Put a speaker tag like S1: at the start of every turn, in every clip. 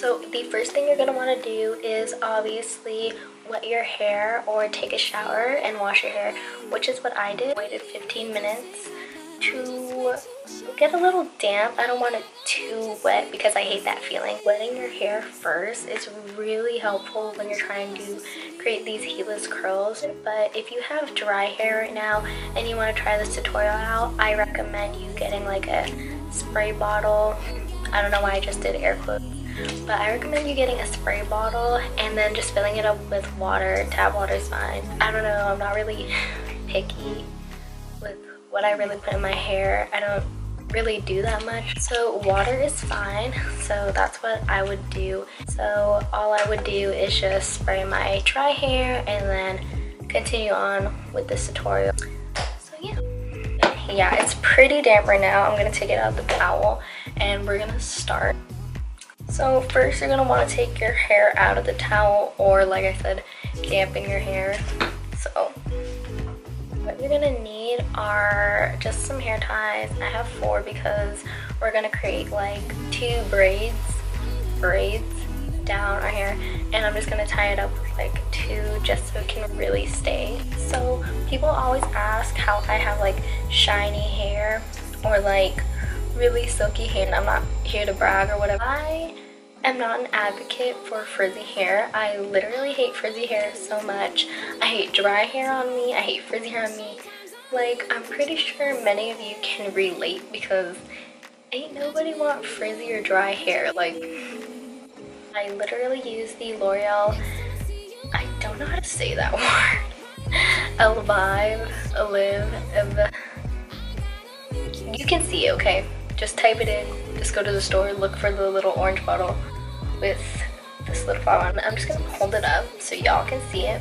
S1: So the first thing you're going to want to do is obviously wet your hair or take a shower and wash your hair, which is what I did. I waited 15 minutes to get a little damp. I don't want it too wet because I hate that feeling. Wetting your hair first is really helpful when you're trying to create these heatless curls. But if you have dry hair right now and you want to try this tutorial out, I recommend you getting like a spray bottle. I don't know why I just did air quotes, but I recommend you getting a spray bottle and then just filling it up with water. Tap water is fine. I don't know, I'm not really picky with what I really put in my hair. I don't really do that much, so water is fine. So that's what I would do. So all I would do is just spray my dry hair and then continue on with this tutorial. So yeah, it's pretty damp right now. I'm gonna take it out of the towel and we're gonna start. So first you're gonna want to take your hair out of the towel, or like I said, dampen your hair. So what you're gonna need are just some hair ties. I have 4 because we're gonna create like 2 braids down our hair, and I'm just gonna tie it up with like 2 just so it can really stay. So people always ask how I have like shiny hair or like really silky hair, and I'm not here to brag or whatever. I am not an advocate for frizzy hair. I literally hate frizzy hair so much. I hate dry hair on me. I hate frizzy hair on me. Like, I'm pretty sure many of you can relate because ain't nobody want frizzy or dry hair. Like, I literally use the L'Oreal, I don't know how to say that word, Elvive, you can see, okay? Just type it in, just go to the store, look for the little orange bottle with this little flower on it. I'm just gonna hold it up so y'all can see it.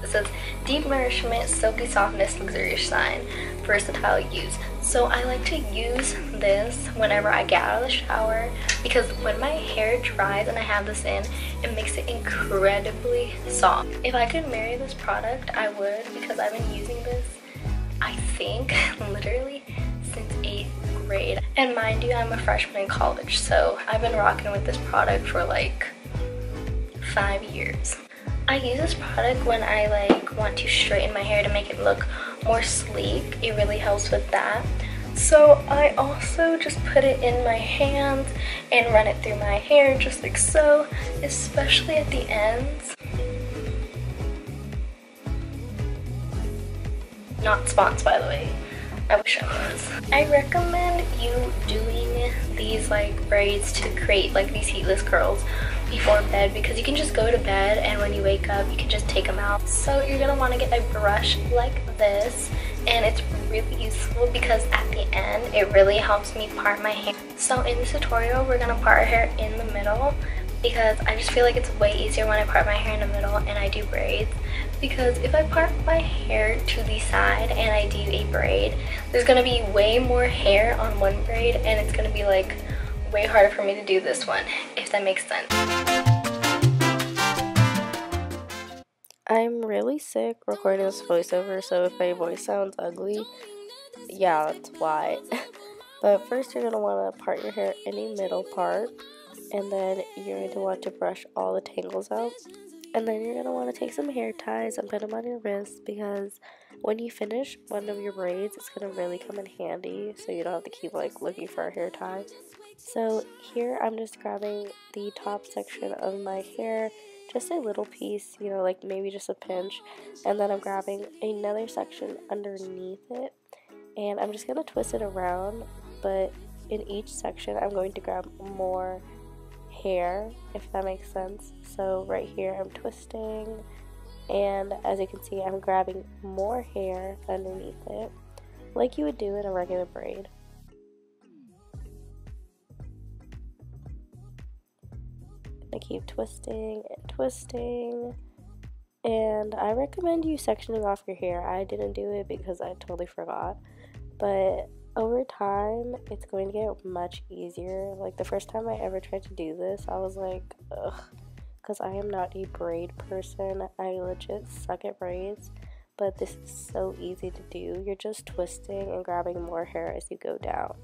S1: It says deep nourishment, silky softness, luxurious shine, versatile use. So I like to use this whenever I get out of the shower because when my hair dries and I have this in, it makes it incredibly soft. If I could marry this product, I would, because I've been using this, I think, literally since 8th grade. And mind you, I'm a freshman in college, so I've been rocking with this product for like 5 years. I use this product when I like want to straighten my hair to make it look more sleek. It really helps with that. So I also just put it in my hands and run it through my hair just like so, especially at the ends. Not sponsored, by the way. I wish I was. I recommend you doing these like braids to create like these heatless curls before bed, because you can just go to bed and when you wake up you can just take them out. So you're gonna want to get a brush like this, and it's really useful because at the end it really helps me part my hair. So in this tutorial we're gonna part our hair in the middle because I just feel like it's way easier when I part my hair in the middle and I do braids. Because if I part my hair to the side and I do a braid, there's gonna be way more hair on one braid and it's gonna be like way harder for me to do this one, if that makes sense. I'm really sick recording this voiceover, so if my voice sounds ugly, yeah, that's why. But first you're gonna wanna part your hair in a middle part, and then you're going to want to brush all the tangles out. And then you're going to want to take some hair ties and put them on your wrist, because when you finish one of your braids, it's going to really come in handy, so you don't have to keep like looking for a hair tie. So here I'm just grabbing the top section of my hair, just a little piece, you know, like maybe just a pinch, and then I'm grabbing another section underneath it, and I'm just going to twist it around, but in each section I'm going to grab more hair, if that makes sense. So right here I'm twisting, and as you can see I'm grabbing more hair underneath it like you would do in a regular braid. I keep twisting and twisting, and I recommend you sectioning off your hair. I didn't do it because I totally forgot, but over time it's going to get much easier. Like the first time I ever tried to do this, I was like, ugh, because I am not a braid person. I legit suck at braids, but this is so easy to do. You're just twisting and grabbing more hair as you go down.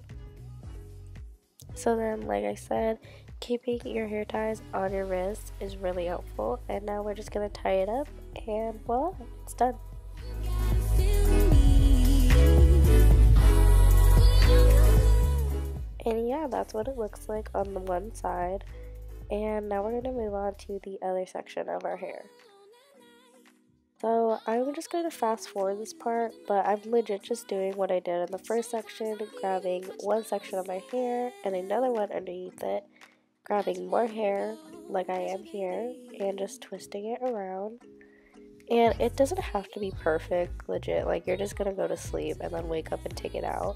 S1: So then, like I said,
S2: Keeping your hair ties on your wrist is really helpful, and now we're just gonna tie it up and voila, it's done. And yeah, that's what it looks like on the one side. And now we're going to move on to the other section of our hair. So I'm just going to fast forward this part, but I'm legit just doing what I did in the first section, grabbing one section of my hair and another one underneath it, grabbing more hair like I am here, and just twisting it around. And it doesn't have to be perfect, legit, like you're just going to go to sleep and then wake up and take it out.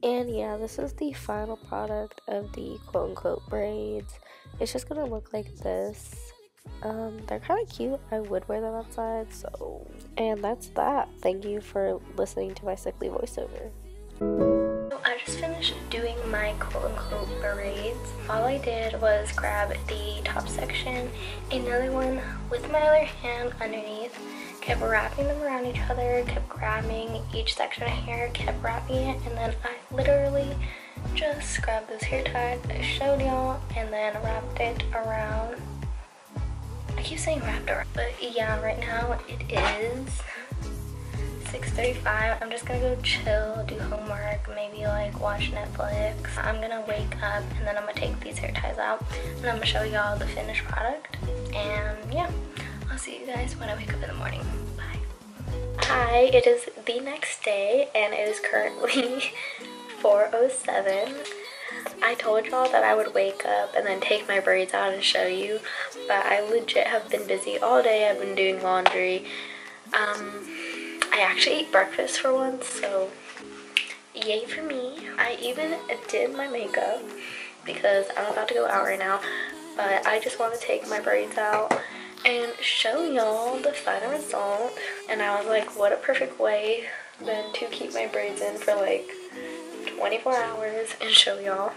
S2: And yeah, this is the final product of the quote-unquote braids. It's just gonna look like this. They're kind of cute. I would wear them outside, so... And that's that. Thank you for listening to my sickly voiceover.
S1: So I just finished doing my quote-unquote braids. All I did was grab the top section, another one with my other hand underneath, kept wrapping them around each other, kept grabbing each section of hair, kept wrapping it, and then I literally just grabbed those hair ties I showed y'all and then wrapped it around. I keep saying wrapped around, but yeah, right now it is 6:35. I'm just gonna go chill, do homework, maybe like watch Netflix. I'm gonna wake up and then I'm gonna take these hair ties out and I'm gonna show y'all the finished product. And yeah, I'll see you guys when I wake up in the morning. Bye. Hi, it is the next day and it is currently 4:07. I told y'all that I would wake up and then take my braids out and show you, but I legit have been busy all day. I've been doing laundry. I actually ate breakfast for once, so yay for me. I even did my makeup because I'm about to go out right now, but I just want to take my braids out and show y'all the final result. And I was like, what a perfect way then to keep my braids in for like 24 hours and show y'all.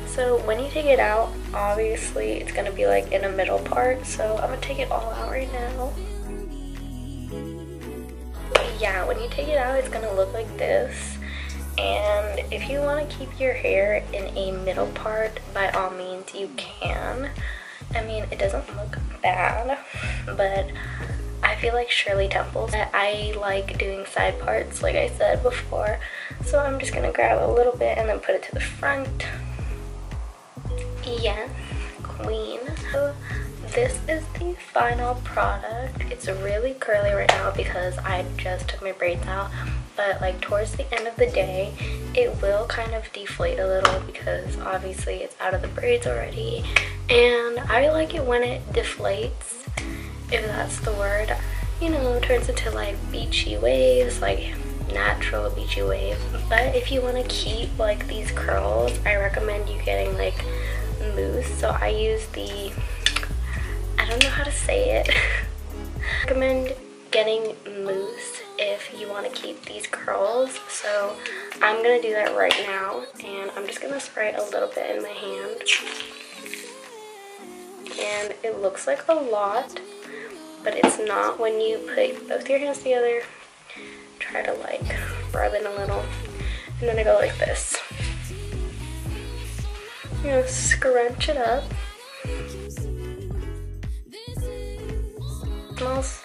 S1: So when you take it out, obviously it's gonna be like in a middle part, so I'm gonna take it all out right now. Yeah, when you take it out, it's gonna look like this. And if you want to keep your hair in a middle part, by all means you can. I mean, it doesn't look bad, but I feel like Shirley Temple. I like doing side parts, like I said before, so I'm just gonna grab a little bit and then put it to the front. Yes, queen. So this is the final product. It's really curly right now because I just took my braids out, but like towards the end of the day it will kind of deflate a little because obviously it's out of the braids already, and I like it when it deflates, if that's the word. You know, turns into like beachy waves, like natural beachy waves. But if you want to keep like these curls, I recommend you getting like Mousse. So I use the, I don't know how to say it. I recommend getting Mousse if you want to keep these curls. So I'm gonna do that right now, and I'm just gonna spray a little bit in my hand. And it looks like a lot, but it's not. When you put both your hands together, try to like rub in a little, and then I go like this. You know, scrunch it up. It smells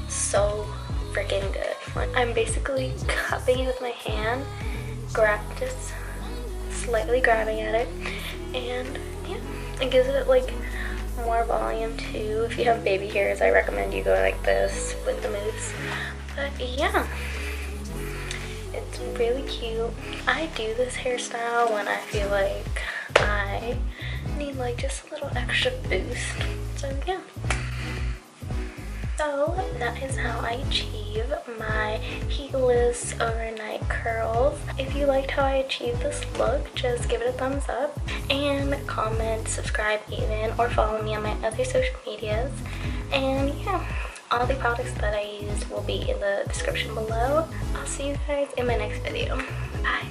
S1: so freaking good. I'm basically cupping it with my hand, just slightly grabbing at it, and yeah, it gives it like more volume too. If you have baby hairs, I recommend you go like this with the mousse. But yeah, it's really cute. I do this hairstyle when I feel like I need like just a little extra boost. So yeah. So that is how I achieve my heatless overnight curls. If you liked how I achieved this look, just give it a thumbs up and comment, subscribe even, or follow me on my other social medias. And yeah, all the products that I used will be in the description below. I'll see you guys in my next video. Bye.